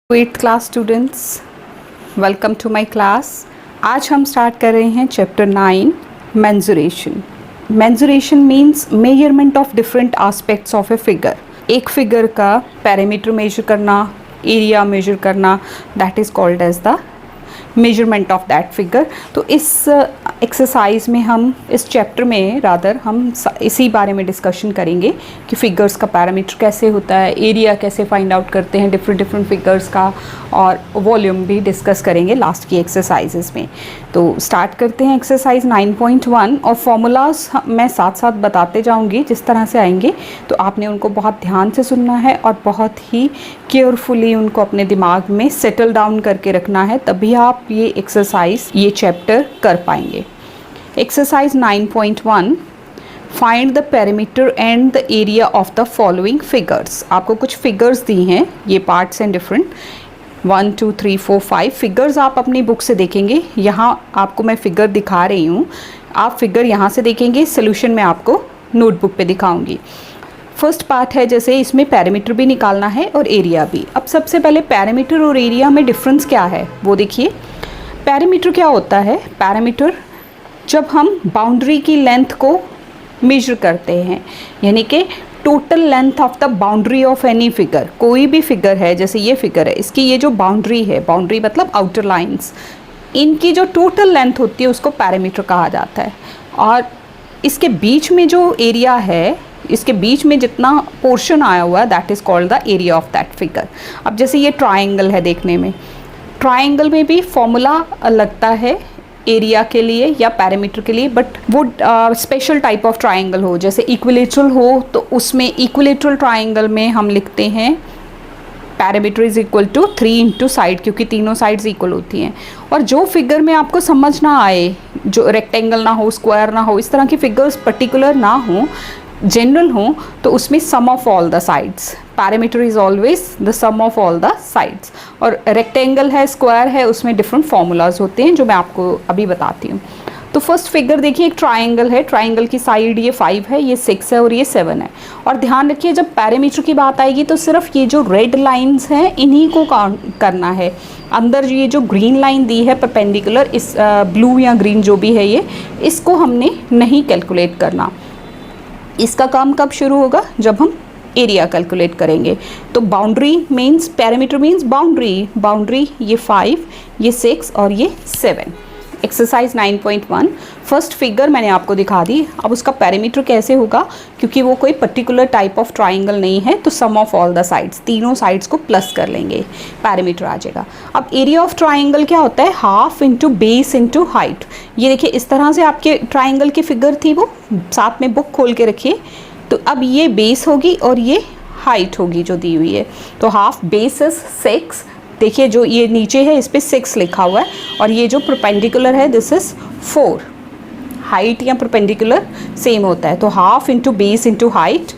Eighth class students, welcome to my class. आज हम start कर रहे हैं chapter 9 mensuration. Mensuration means measurement of different aspects of a figure. एक figure का पैरामीटर मेजर करना, एरिया मेजर करना, that is called as the measurement of that figure. तो इस एक्सरसाइज में हम इस चैप्टर में हम इसी बारे में डिस्कशन करेंगे कि फिगर्स का पैरामीटर कैसे होता है, एरिया कैसे फाइंड आउट करते हैं डिफरेंट फिगर्स का, और वॉल्यूम भी डिस्कस करेंगे लास्ट की एक्सरसाइजेस में। तो स्टार्ट करते हैं एक्सरसाइज 9.1 और फॉर्मूलाज मैं साथ साथ बताते जाऊंगी जिस तरह से आएंगे, तो आपने उनको बहुत ध्यान से सुनना है और बहुत ही केयरफुली उनको अपने दिमाग में सेटल डाउन करके रखना है, तभी आप ये एक्सरसाइज, ये चैप्टर कर पाएंगे। Exercise 9.1, find the perimeter and the area of the following figures. आपको कुछ फिगर्स दी हैं, ये पार्ट्स एंड डिफरेंट 1 2 3 4 5 फिगर्स आप अपनी बुक से देखेंगे। यहाँ आपको मैं फिगर दिखा रही हूँ, आप फिगर यहाँ से देखेंगे, सोल्यूशन मैं आपको नोटबुक पे दिखाऊंगी। फर्स्ट पार्ट है, जैसे इसमें पैरामीटर भी निकालना है और एरिया भी। अब सबसे पहले पैरामीटर और एरिया में डिफरेंस क्या है वो देखिए। पैरामीटर क्या होता है? पैरामीटर जब हम बाउंड्री की लेंथ को मेजर करते हैं, यानी कि total length of the boundary of any figure. कोई भी फिगर है, जैसे ये फिगर है, इसकी ये जो बाउंड्री है, बाउंड्री मतलब आउटर लाइंस, इनकी जो टोटल लेंथ होती है उसको पैरामीटर कहा जाता है। और इसके बीच में जो एरिया है, इसके बीच में जितना पोर्शन आया हुआ है, that is called the area of that figure. अब जैसे ये ट्राइंगल है, देखने में ट्राइंगल में भी फॉर्मूला लगता है एरिया के लिए या पैरामीटर के लिए, बट वो स्पेशल टाइप ऑफ ट्राइंगल हो, जैसे इक्विलेटरल हो, तो उसमें इक्विलेटरल ट्राइंगल में हम लिखते हैं parameter is equal to 3 into side, क्योंकि तीनों साइड्स इक्वल होती हैं। और जो फिगर में आपको समझ ना आए, जो रेक्टेंगल ना हो, स्क्वायर ना हो, इस तरह की फिगर्स पर्टिकुलर ना हो, जनरल हो, तो उसमें sum of all the sides, parameter is always the sum of all the sides. और रेक्टेंगल है, स्क्वायर है, उसमें डिफरेंट फॉर्मूलाज होते हैं जो मैं आपको अभी बताती हूँ। तो फर्स्ट फिगर देखिए, एक ट्राइंगल है, ट्राइंगल की साइड ये 5 है, ये 6 है और ये 7 है। और ध्यान रखिए, जब पैरामीटर की बात आएगी तो सिर्फ ये जो रेड लाइंस हैं इन्हीं को काउंट करना है। अंदर ये जो ग्रीन लाइन दी है परपेंडिकुलर, इस ब्लू या ग्रीन जो भी है ये, इसको हमने नहीं कैलकुलेट करना। इसका काम कब शुरू होगा? जब हम एरिया कैलकुलेट करेंगे। तो boundary means, parameter means boundary, boundary ये 5, ये 6 और ये 7। एक्सरसाइज 9.1 फर्स्ट फिगर मैंने आपको दिखा दी। अब उसका पैरामीटर कैसे होगा, क्योंकि वो कोई पर्टिकुलर टाइप ऑफ ट्राइंगल नहीं है, तो सम ऑफ ऑल द साइड्स, तीनों साइड्स को प्लस कर लेंगे, पैरामीटर आ जाएगा। अब एरिया ऑफ ट्राइंगल क्या होता है? Half into base into height. ये देखिए, इस तरह से आपके ट्राइंगल की फिगर थी, वो साथ में बुक खोल के रखिए। तो अब ये बेस होगी और ये हाइट होगी जो दी हुई है। तो हाफ बेस इज 6, देखिए जो ये नीचे है इस पर 6 लिखा हुआ है, और ये जो परपेंडिकुलर है दिस इज 4। हाइट या परपेंडिकुलर सेम होता है, तो half into base into height,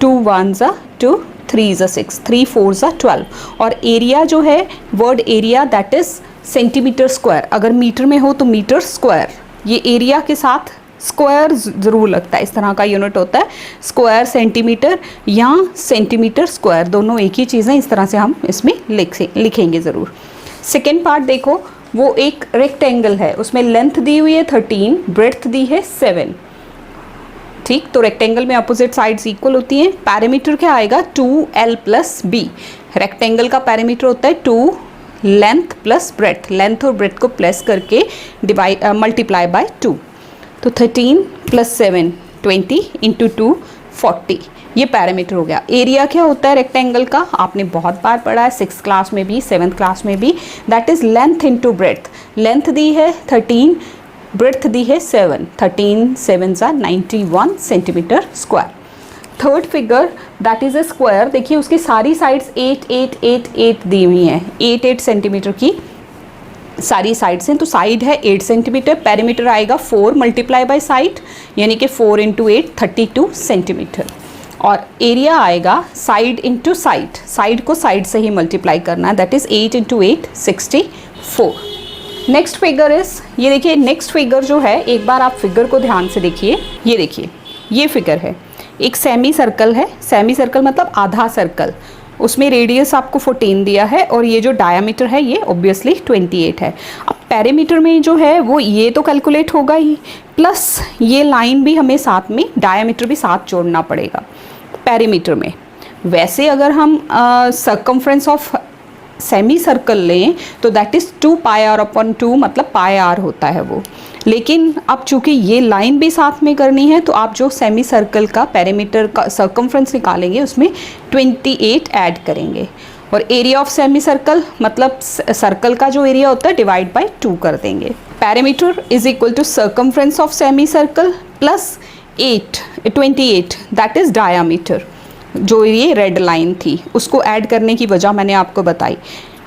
2 1 ज़ा 2, 3 ज़ा 6, 3 4 ज़ा 12। और एरिया जो है, word area that is centimetre square. अगर मीटर में हो तो मीटर स्क्वायर, ये एरिया के साथ स्क्वायर ज़रूर लगता है, इस तरह का यूनिट होता है। स्क्वायर सेंटीमीटर या सेंटीमीटर स्क्वायर, दोनों एक ही चीज़ है, इस तरह से हम इसमें लिखेंगे ज़रूर। सेकेंड पार्ट देखो, वो एक रेक्टेंगल है, उसमें लेंथ दी हुई है 13, ब्रेड्थ दी है 7। ठीक, तो रेक्टेंगल में अपोजिट साइड्स इक्वल होती हैं। पैरामीटर क्या आएगा? 2l plus b। रेक्टेंगल का पैरामीटर होता है 2 लेंथ प्लस ब्रेड्थ, लेंथ और ब्रेड्थ को प्लस करके मल्टीप्लाई बाय 2। तो 13 प्लस 7 20 इंटू 2 40, ये पैरामीटर हो गया। एरिया क्या होता है रेक्टेंगल का? आपने बहुत बार पढ़ा है, 6th क्लास में भी, 7th क्लास में भी, that is length into breadth. Length दी है 13, ब्रेड्थ दी है 7, 13 7 ज़ा 91 centimetre square. Third figure that is a square, देखिए उसकी सारी साइड्स 8 8 8 8 दी हुई हैं, 8 8 सेंटीमीटर की सारी साइड्स हैं। तो साइड है 8 सेंटीमीटर, पैरामीटर आएगा 4 मल्टीप्लाई बाय साइड, यानी कि 4 इंटू 8 32 सेंटीमीटर। और एरिया आएगा साइड इंटू साइड, साइड को साइड से ही मल्टीप्लाई करना है, that is 8 into 8 64। Next figure is, ये देखिए नेक्स्ट फिगर जो है, एक बार आप फिगर को ध्यान से देखिए। ये देखिए, ये फिगर है, एक सेमी सर्कल है, सेमी सर्कल मतलब आधा सर्कल, उसमें रेडियस आपको 14 दिया है और ये जो डायामीटर है ये ऑब्वियसली 28 है। अब पेरीमीटर में जो है वो ये तो कैलकुलेट होगा ही, प्लस ये लाइन भी हमें साथ में, डायामीटर भी साथ जोड़ना पड़ेगा पेरीमीटर में। वैसे अगर हम सर्कमफ्रेंस ऑफ सेमी सर्कल लें तो that is 2 pi r upon 2, मतलब पाई आर होता है वो। लेकिन अब चूंकि ये लाइन भी साथ में करनी है तो आप जो सेमी सर्कल का पेरीमीटर का सर्कमफ्रेंस निकालेंगे उसमें 28 ऐड करेंगे, और एरिया ऑफ सेमी सर्कल मतलब सर्कल का जो एरिया होता है डिवाइड बाय 2 कर देंगे। Perimeter is equal to circumference of semi circle plus 28 that is diameter. जो ये रेड लाइन थी उसको ऐड करने की वजह मैंने आपको बताई।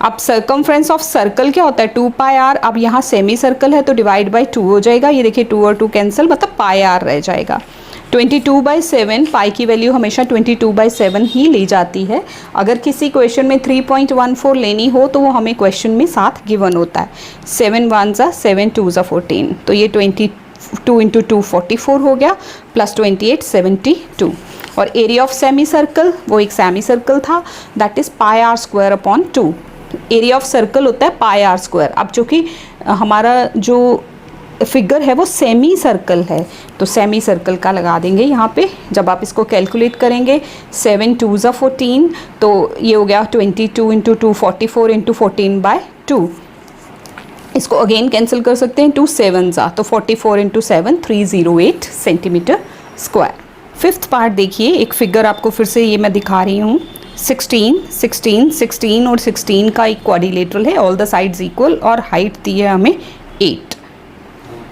अब सर्कमफ्रेंस ऑफ सर्कल क्या होता है 2 पाई आर, अब यहाँ सेमी सर्कल है तो डिवाइड बाय 2 हो जाएगा, ये देखिए 2 और 2 कैंसिल, मतलब पाई आर रह जाएगा। 22/7, पाई की वैल्यू हमेशा 22/7 ही ली जाती है। अगर किसी क्वेश्चन में 3.14 लेनी हो तो वो हमें क्वेश्चन में साथ गिवन होता है। 7 1 ज़ा 7 2 ज़ा 14, तो ये 22 इंटू 2 44 हो गया, प्लस 28 72। और एरिया ऑफ सेमी सर्कल, वो एक सेमी सर्कल था, that is pi are square upon 2। Area of circle होता है पाई आर स्क्वायर। अब चूँकि हमारा जो फिगर है वो सेमी सर्कल है तो सेमी सर्कल का लगा देंगे यहाँ पे। जब आप इसको कैलकुलेट करेंगे 7 2 ज़ा 14, तो ये हो गया 22 इंटू 2 44 इंटू 14/2। इसको अगेन कैंसिल कर सकते हैं, 2 7 ज़ा, तो 44 into 7 308 centimetre square. Fifth part देखिए, एक फिगर आपको फिर से ये मैं दिखा रही हूँ। 16 और 16 का एक क्वाड्रिलेटरल है, ऑल द साइड्स इक्वल, और हाइट दी है हमें 8।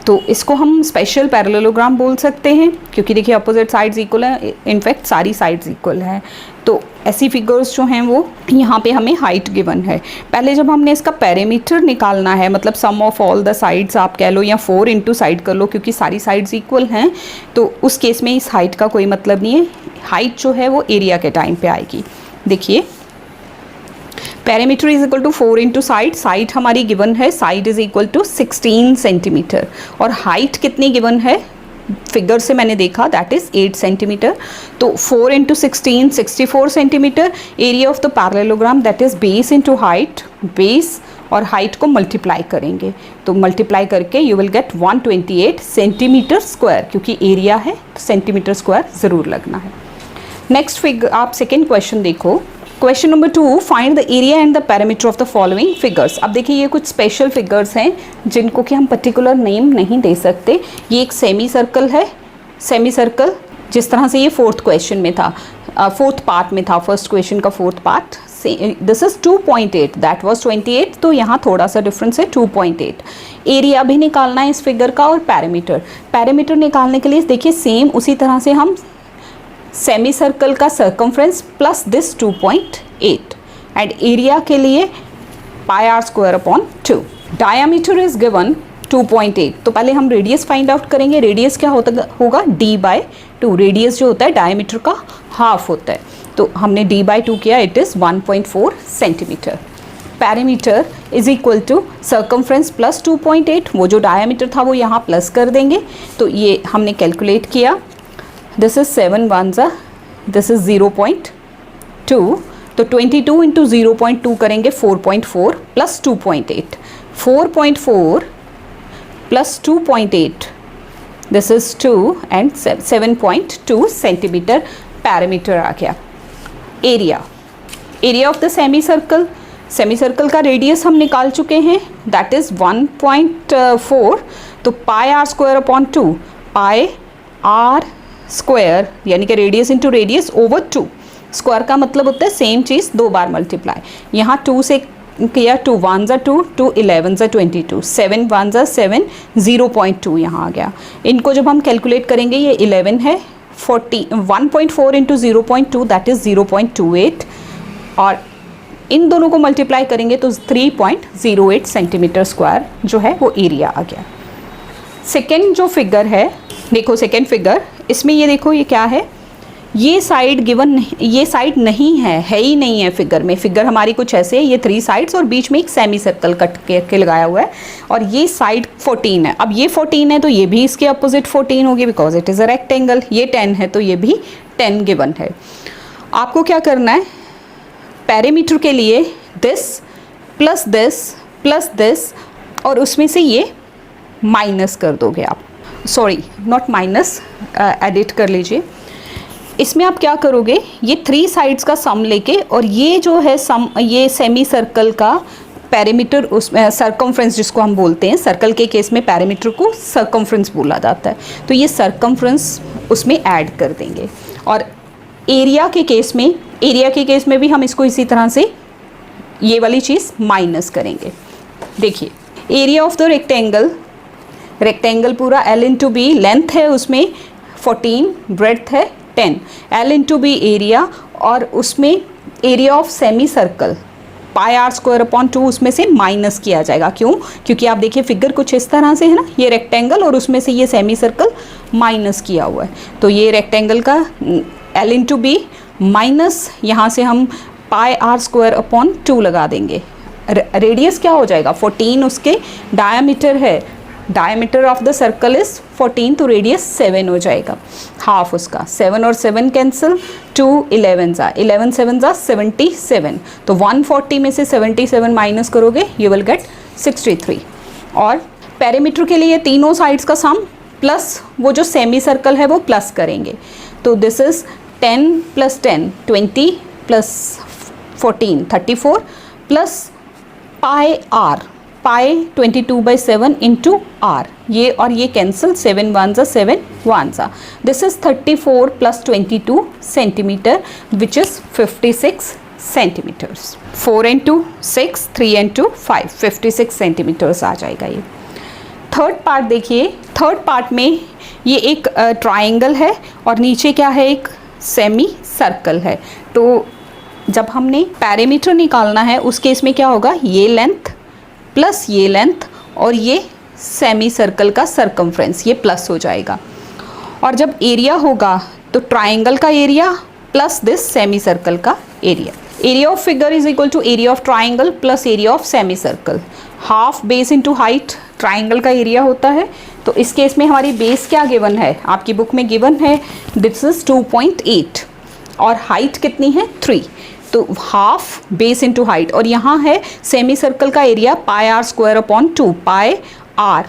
तो इसको हम स्पेशल पैरेललोग्राम बोल सकते हैं क्योंकि देखिए अपोजिट साइड्स इक्वल है, इनफैक्ट सारी साइड्स इक्वल है। तो ऐसी फिगर्स जो हैं वो यहाँ पे हमें हाइट गिवन है। पहले जब हमने इसका पेरीमीटर निकालना है, मतलब सम ऑफ ऑल द साइड्स आप कह लो, या 4 इंटू साइड कर लो क्योंकि सारी साइड्स इक्वल हैं, तो उस केस में इस हाइट का कोई मतलब नहीं है। हाइट जो है वो एरिया के टाइम पे आएगी। देखिए perimeter is equal to 4 into side, side हमारी गिवन है, side is equal to 16 centimetre, और हाइट कितनी गिवन है फिगर से मैंने देखा दैट इज 8 सेंटीमीटर। तो 4 into 16 64 centimetre. Area of the parallelogram that is base into height, base और हाइट को मल्टीप्लाई करेंगे, तो मल्टीप्लाई करके you will get 128 centimetre square, क्योंकि एरिया है तो सेंटीमीटर स्क्वायर ज़रूर लगना है। नेक्स्ट फिगर, आप सेकेंड क्वेश्चन देखो। Question number 2, find the area and the parameter of the following figures. अब देखिए ये कुछ स्पेशल फिगर्स हैं जिनको कि हम पर्टिकुलर नेम नहीं दे सकते। ये एक सेमी सर्कल है, सेमी सर्कल जिस तरह से ये फोर्थ क्वेश्चन में था, फोर्थ पार्ट में था, फर्स्ट क्वेश्चन का fourth part. This is 2.8, that was 28, तो यहाँ थोड़ा सा डिफरेंस है 2.8। एरिया भी निकालना है इस फिगर का, और पैरामीटर निकालने के लिए देखिए सेम उसी तरह से हम सेमी सर्कल का circumference plus this 2.8, and area के लिए pi are square upon 2। Diameter is given 2.8, तो पहले हम रेडियस फाइंड आउट करेंगे। रेडियस क्या होगा d/2, रेडियस जो होता है डायमीटर का हाफ होता है, तो हमने d/2 किया, it is 1.4 centimetre. Perimeter is equal to circumference plus 2.8, वो जो डायामीटर था वो यहाँ प्लस कर देंगे, तो ये हमने कैलकुलेट किया। दिस इज 7 1 ज़ा, दिस इज 0.2, तो 22 इंटू 0.2 करेंगे 4.4 plus 2.8, 4.4 plus 2.8, this is 2 and 7.2 centimetre parameter आ गया। Area of the semi circle का रेडियस हम निकाल चुके हैं, दैट इज 1.4, तो pi are square upon 2, pi are square यानी कि radius into radius over 2। Square का मतलब होता है सेम चीज़ 2 बार मल्टीप्लाई। यहाँ 2 से किया, 2 1 ज़ा 2, 2 11 ज़ा 22, 7 1 ज़ा 7, 0.2 यहाँ आ गया। इनको जब हम कैलकुलेट करेंगे ये 11 है, 1.4 इंटू 0.2 दैट इज़ 0.28, और इन दोनों को मल्टीप्लाई करेंगे तो 3.08 सेंटीमीटर स्क्वायर जो है वो एरिया आ गया। सेकेंड जो फिगर है, देखो सेकेंड फिगर, इसमें ये देखो ये क्या है, ये साइड गिवन, ये साइड नहीं है ही नहीं है फिगर में। फिगर हमारी कुछ ऐसे है, ये 3 साइड्स और बीच में एक सेमी सर्कल कट करके लगाया हुआ है, और ये साइड 14 है। अब ये 14 है तो ये भी इसके अपोजिट 14 होगी, because it is a rectangle. ये 10 है तो ये भी 10 गिवन है। आपको क्या करना है, पेरीमीटर के लिए दिस प्लस दिस और उसमें से ये माइनस कर दोगे आप, सॉरी नॉट माइनस, एडिट कर लीजिए। इसमें आप क्या करोगे, ये 3 साइड्स का सम लेके और ये जो है सम, ये सेमी सर्कल का पेरीमीटर, उसमें सरकमफ्रेंस जिसको हम बोलते हैं, सर्कल के केस में पेरीमीटर को सरकमफ्रेंस बोला जाता है, तो ये सरकमफ्रेंस उसमें ऐड कर देंगे। और एरिया के केस में भी हम इसको इसी तरह से ये वाली चीज़ माइनस करेंगे। देखिए एरिया ऑफ द रेक्टेंगल पूरा L इंटू बी, लेंथ है उसमें 14, ब्रेड्थ है 10, L इंटू बी एरिया, और उसमें area of semi circle pi are square upon 2 उसमें से माइनस किया जाएगा। क्यों? क्योंकि आप देखिए फिगर कुछ इस तरह से है ना, ये रेक्टेंगल और उसमें से ये सेमी सर्कल माइनस किया हुआ है, तो ये रेक्टेंगल का L इंटू बी माइनस यहाँ से हम पाई आर स्क्वायर अपॉन 2 लगा देंगे। रेडियस क्या हो जाएगा, 14 उसके डायामीटर है, diameter of the circle is 14, तो रेडियस 7 हो जाएगा, हाफ उसका। 7 और 7 कैंसिल, 2 11 जा 11 7 जा 77, तो 140 में से 77 माइनस करोगे यू विल गेट 63। और पेरीमीटर के लिए तीनों साइड्स का सम प्लस वो जो सेमी सर्कल है वो प्लस करेंगे, तो this is 10 plus 10 20 plus 14 34 plus pi 22/7 into r, ये और ये कैंसिल, 7 1 जा 7 1 जा, this is 34 plus 22 centimetre which is 56 centimetres. 4 into 6 3 into 5 56 centimetres आ जाएगा ये। थर्ड पार्ट देखिए, थर्ड पार्ट में ये एक ट्राइंगल है और नीचे क्या है, एक सेमी सर्कल है। तो जब हमने पेरीमीटर निकालना है उस केस में क्या होगा, ये लेंथ प्लस ये लेंथ और ये सेमी सर्कल का सरकमफ्रेंस, ये प्लस हो जाएगा। और जब एरिया होगा तो ट्राइंगल का area plus this semi circle का area. Area of figure is equal to area of triangle plus area of semi circle. Half base into height triangle का एरिया होता है, तो इस केस में हमारी बेस क्या गिवन है, आपकी बुक में गिवन है दिस इज 2.8 और हाइट कितनी है 3, तो हाफ बेस इंटू हाइट। और यहाँ है सेमी सर्कल का area pi are square upon 2 pi r.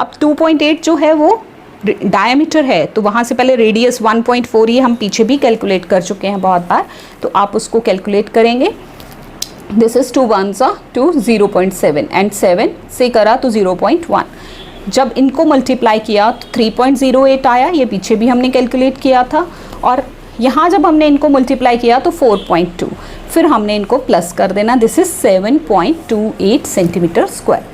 अब 2.8 जो है वो डायमीटर है, तो वहाँ से पहले रेडियस 1.4 ये हम पीछे भी कैलकुलेट कर चुके हैं बहुत बार, तो आप उसको कैलकुलेट करेंगे। दिस इज 2 1 to 0.7 एंड 7 से करा तो 0.1। जब इनको मल्टीप्लाई किया तो 3.08 आया, ये पीछे भी हमने कैलकुलेट किया था। और यहाँ जब हमने इनको मल्टीप्लाई किया तो 4.2, फिर हमने इनको प्लस कर देना, this is 7.28 centimetre square.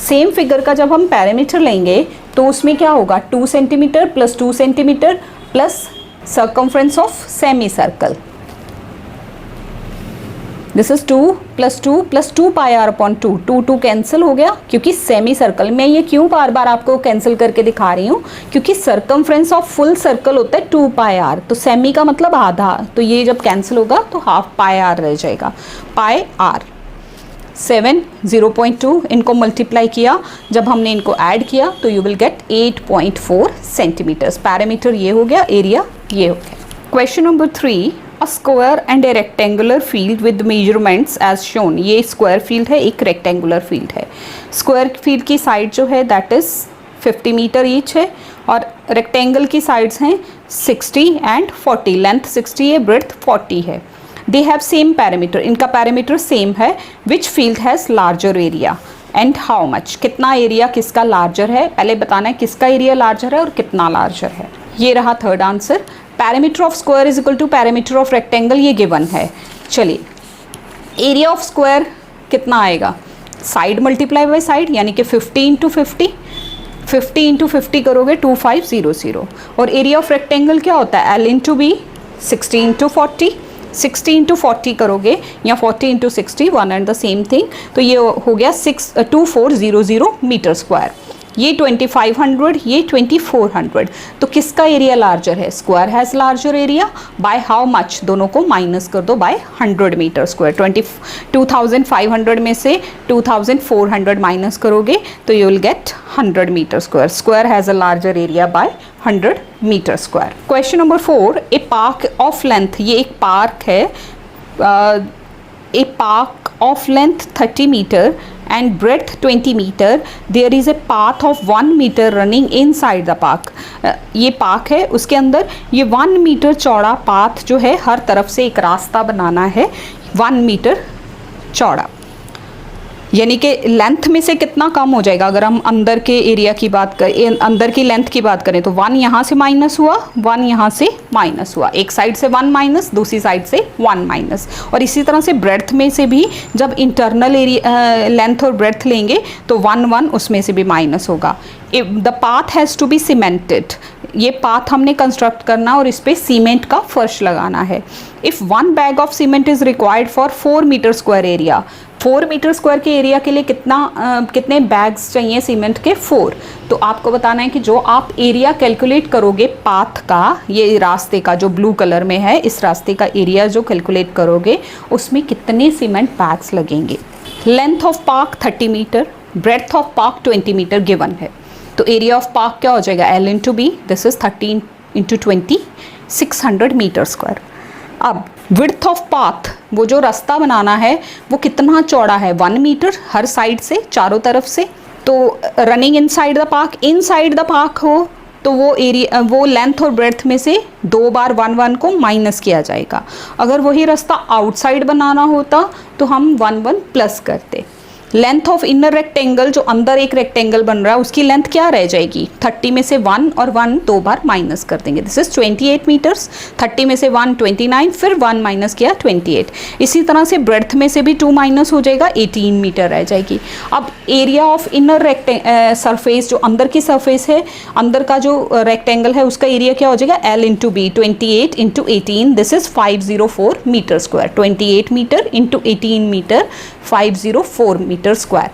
Same figure का जब हम पैरामीटर लेंगे तो उसमें क्या होगा, 2 centimetre plus 2 centimetre plus circumference of semi circle, this is 2 plus 2 pi r upon 2, 2 cancel हो गया, क्योंकि सेमी सर्कल में ये क्यों बार बार आपको कैंसिल करके दिखा रही हूँ, क्योंकि सर्कमफ्रेंस ऑफ फुल सर्कल होता है 2 पाई आर, तो सेमी का मतलब आधा, तो ये जब कैंसिल होगा तो हाफ पाई आर रह जाएगा, पाई आर। 7 0.2 इनको मल्टीप्लाई किया, जब हमने इनको ऐड किया तो you will get 8.4 centimetres. Parameter ये हो गया, एरिया ये हो गया। Question number 3, A square and a rectangular field with measurements as shown। ये स्क्वायर फील्ड है, एक रेक्टेंगुलर फील्ड है। स्क्वायर फील्ड की साइड जो है दैट इज 50 मीटर ईच है और रेक्टेंगल की साइड्स हैं 60 एंड 40, लेंथ 60 है, ब्रेड्थ 40 है। दे हैव सेम पैरामीटर, इनका पैरामीटर सेम है। Which field has larger area and how much, कितना एरिया किसका लार्जर है, पहले बताना है किसका एरिया लार्जर है और कितना लार्जर है। ये रहा third answer. Parameter of square is equal to parameter of rectangle, ये गिवन है। चलिए एरिया ऑफ स्क्वायर कितना आएगा, साइड मल्टीप्लाई बाय साइड, यानी कि 50 इंटू 50, 50 इंटू 50 करोगे 2500। और एरिया ऑफ रेक्टेंगल क्या होता है, L into B, 60 into 40, 60 into 40 करोगे या 40 into 60, one and the same thing, तो ये हो गया 2400 मीटर स्क्वायर। ये 2500, ये 2400, तो किसका एरिया लार्जर है, square has larger area by how much, दोनों को माइनस कर दो बाय 100 मीटर स्क्वायर। 2500 में से 2400 माइनस करोगे तो you will get 100 metre square. Square has a larger area by 100 metre square. Question number 4, a park of length, ये एक पार्क है a park of length 30 meter and breadth 20 meter, there is a path of 1 meter running inside the park. ये park है, उसके अंदर ये 1 metre चौड़ा path जो है, हर तरफ से एक रास्ता बनाना है 1 मीटर चौड़ा। यानी कि लेंथ में से कितना कम हो जाएगा अगर हम अंदर के एरिया की बात करें, अंदर की लेंथ की बात करें, तो 1 यहाँ से माइनस हुआ, 1 यहाँ से माइनस हुआ, एक साइड से 1 माइनस, दूसरी साइड से 1 माइनस। और इसी तरह से ब्रेड्थ में से भी जब इंटरनल एरिया लेंथ और ब्रेड्थ लेंगे तो 1 1 उसमें से भी माइनस होगा। The path has to be cemented, ये पाथ हमने कंस्ट्रक्ट करना और इस पर सीमेंट का फर्श लगाना है। If 1 bag of cement is required for 4 metre square area, 4 metre square के एरिया के लिए कितने बैग्स चाहिए सीमेंट के? 4। तो आपको बताना है कि जो आप एरिया कैलकुलेट करोगे पाथ का, ये रास्ते का जो ब्लू कलर में है, इस रास्ते का एरिया जो कैलकुलेट करोगे उसमें कितने सीमेंट बैग्स लगेंगे। Length of park 30 metre, breadth of park 20 metre given है, तो एरिया ऑफ पार्क क्या हो जाएगा? L into B, this is 13 into 20, 600 metre square. अब विड्थ ऑफ पाथ, वो जो रास्ता बनाना है वो कितना चौड़ा है? 1 मीटर हर साइड से, चारों तरफ से। तो रनिंग इनसाइड द पार्क हो तो वो एरिया, वो लेंथ और ब्रेड्थ में से 2 बार 1 1 को माइनस किया जाएगा। अगर वही रास्ता आउटसाइड बनाना होता तो हम 1 1 प्लस करते। लेंथ ऑफ इनर रेक्टेंगल, जो अंदर एक रेक्टेंगल बन रहा है उसकी लेंथ क्या रह जाएगी? 30 में से 1 और 1 2 बार माइनस कर देंगे, दिस इज 28 मीटर्स। 30 में से 1 29, फिर 1 माइनस किया 28। इसी तरह से ब्रेड्थ में से भी 2 माइनस हो जाएगा, 18 मीटर रह जाएगी। अब एरिया ऑफ इनर सरफेस, जो अंदर की सरफेस है, अंदर का जो रेक्टेंगल है उसका एरिया क्या हो जाएगा? L into B, 28 into 18, this is 504 metre square. 28 metre into 18 metre, 504 metre square.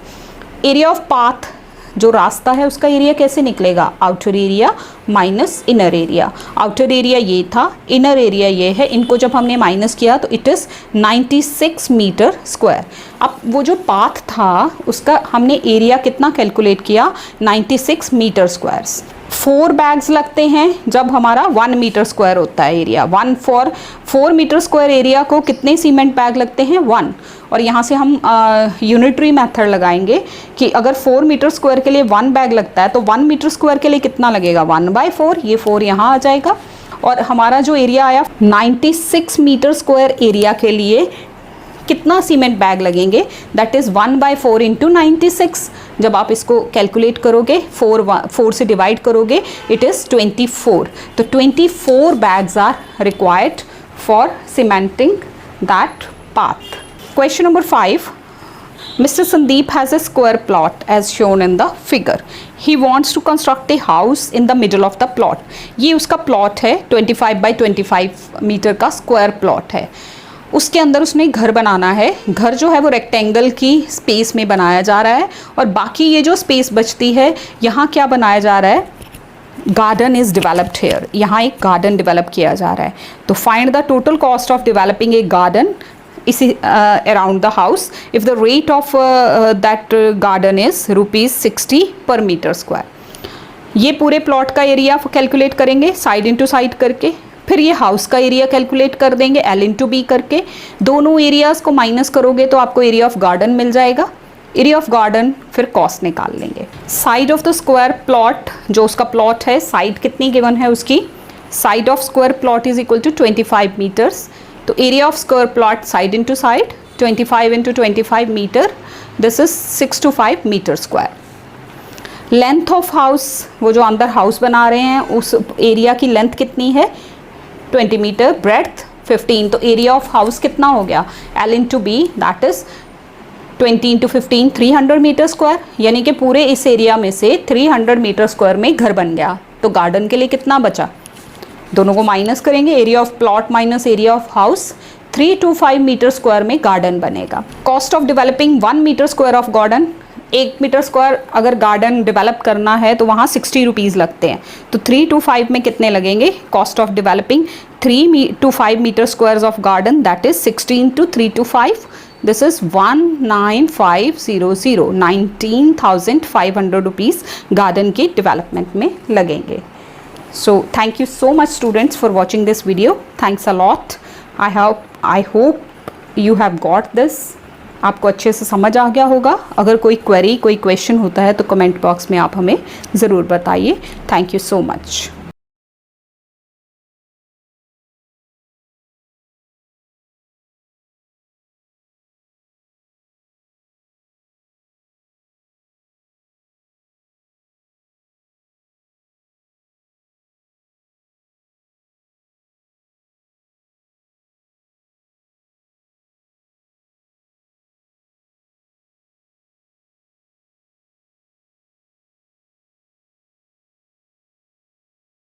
Area of path, जो रास्ता है उसका एरिया कैसे निकलेगा? Outer area minus inner area. Outer area ये था, इनर एरिया ये है, इनको जब हमने माइनस किया तो इट इज़ 96 मीटर स्क्वायर। अब वो जो पाथ था उसका हमने एरिया कितना कैलकुलेट किया? 96 मीटर स्क्वायर्स। 4 बैग्स लगते हैं जब हमारा 1 मीटर स्क्वायर होता है एरिया। 4 मीटर स्क्वायर एरिया को कितने सीमेंट बैग लगते हैं? 1। और यहाँ से हम यूनिटरी मेथड लगाएंगे कि अगर 4 मीटर स्क्वायर के लिए 1 बैग लगता है तो 1 मीटर स्क्वायर के लिए कितना लगेगा? 1/4, ये 4 यहाँ आ जाएगा। और हमारा जो एरिया आया 96 मीटर स्क्वायर एरिया के लिए कितना सीमेंट बैग लगेंगे? That is 1/4 into 96। जब आप इसको कैलकुलेट करोगे, 4 से डिवाइड करोगे, इट इज़ 24। तो 24 bags are required for cementing that path. Question number 5. Mr. Sandeep has a square plot as shown in the figure. He wants to construct a house in the middle of the plot. ये उसका plot है, 25 by 25 metre का square plot है। उसके अंदर उसने घर बनाना है। घर जो है वो रेक्टेंगल की स्पेस में बनाया जा रहा है और बाकी ये जो स्पेस बचती है यहाँ क्या बनाया जा रहा है? गार्डन इज़ डेवलप्ड हेयर, यहाँ एक गार्डन डेवलप किया जा रहा है। तो find the total cost of developing a garden इसी around the house if the rate of that garden is ₹60 per metre square. ये पूरे प्लॉट का एरिया कैलकुलेट करेंगे साइड इंटू साइड करके, फिर ये हाउस का एरिया कैलकुलेट कर देंगे L इंटू बी करके। दोनों एरियाज़ को माइनस करोगे तो आपको एरिया ऑफ गार्डन मिल जाएगा। एरिया ऑफ गार्डन फिर कॉस्ट निकाल लेंगे। Side of the square plot, जो उसका प्लॉट है, साइड कितनी गिवन है उसकी? Side of square plot is equal to 25 metres. तो area of square plot side into side, 25 into 25 metre, this is 625 metre square. Length of house, वो जो अंदर हाउस बना रहे हैं उस एरिया की लेंथ कितनी है? 20 मीटर, ब्रेड्थ 15। तो एरिया ऑफ हाउस कितना हो गया? L into B, that is 20 into 15, 300 metre square. यानी कि पूरे इस एरिया में से 300 मीटर स्क्वायर में घर बन गया। तो गार्डन के लिए कितना बचा? दोनों को माइनस करेंगे, area of plot minus area of house, 325 metre square में गार्डन बनेगा। Cost of developing 1 metre square of garden, 1 metre square अगर गार्डन डेवलप करना है तो वहाँ 60 रुपीज़ लगते हैं। तो 325 में कितने लगेंगे? Cost of developing 325 metre squares of garden, that is 60 into 325, this is 19500, 19,500 rupees garden के डेवलपमेंट में लगेंगे। So thank you so much students for watching this video. Thanks a lot. I hope you have got this, आपको अच्छे से समझ आ गया होगा। अगर कोई क्वेरी, कोई क्वेश्चन होता है तो कमेंट बॉक्स में आप हमें ज़रूर बताइए। Thank you so much.